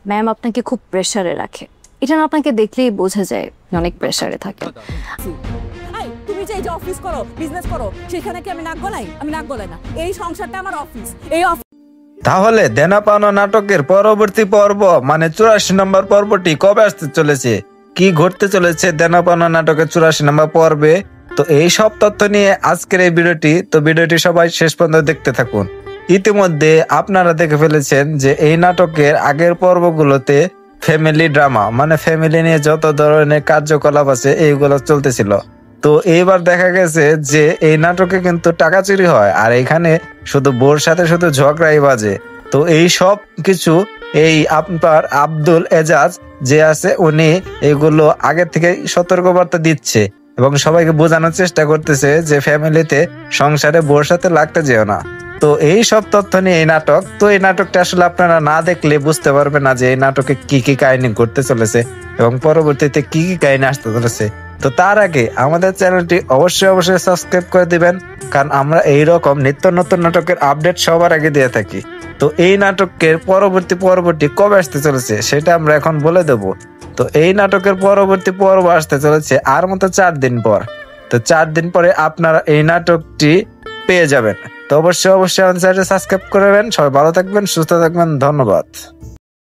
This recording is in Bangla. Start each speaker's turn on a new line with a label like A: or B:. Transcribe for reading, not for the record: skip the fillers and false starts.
A: ম্যাম আপনাকে খুব প্রেসারে রাখে, এটা না আপনাকে দেখলেই বোঝা যায় অনেক প্রেসারে থাকে।
B: তুমি যে এই যে অফিস করো, বিজনেস করো, সেখানে কি আমি নাক গলাই? আমি নাক গলাই না। এই সংসারটা আমার অফিস। এই
C: তাহলে দেনা পাওনা নাটকের পরবর্তী পর্ব মানে 84 নম্বর পর্বটি কবে আসতে চলেছে, কি ঘটতে চলেছে দেনা পাওনা নাটকের 84 নম্বর পর্বে, তো এই সব তথ্য নিয়ে আজকের এই ভিডিওটি। তো ভিডিওটি সবাই শেষ পর্যন্ত দেখতে থাকুন। ইতিমধ্যে আপনারা দেখে ফেলেছেন যে এই নাটকের আগের পর্বগুলোতে ফ্যামিলি ড্রামা মানে ফ্যামিলি নিয়ে যত ধরনের কার্যকলাপ আছে এইগুলো চলতেছিল। তো এইবার দেখা গেছে যে এই নাটকে কিন্তু টাকা চুরি হয়, আর এখানে শুধু বোর সাথে শুধু ঝগড়াই বাজে। তো এই সব কিছু এই আপনার আব্দুল এজাজ যে আছে উনি এগুলো আগে থেকে সতর্কবার্তা দিচ্ছে এবং সবাইকে বোঝানোর চেষ্টা করতেছে যে ফ্যামিলিতে সংসারে বোর সাথে লাগতে যেও না। তো এই সব তথ্য নিয়ে এই নাটক। তো এই নাটকটা আসলে আপনারা না দেখলে বুঝতে পারবেন না যে এই নাটকে কি কি কাহিনী ঘটতে চলেছে এবং পরবর্তীতে কি কি কাহিনী আসতে চলেছে। তো তার আগে আমাদের চ্যানেলটি অবশ্যই সাবস্ক্রাইব করে দিবেন, কারণ আমরা এইরকম নিত্য নতুন নাটকের আপডেট সবার আগে দিয়ে থাকি। তো এই নাটকের পরবর্তী পর্বটি কবে আসতে চলেছে সেটা আমরা এখন বলে দেব। তো এই নাটকের পরবর্তী পর্ব আসতে চলেছে আর মতো 4 দিন পর। তো 4 দিন পরে আপনারা এই নাটকটি পেয়ে যাবেন। তো অবশ্যই আমাদের চ্যানেলটি সাবস্ক্রাইব করবেন। সবাই ভালো থাকবেন, সুস্থ থাকবেন, ধন্যবাদ।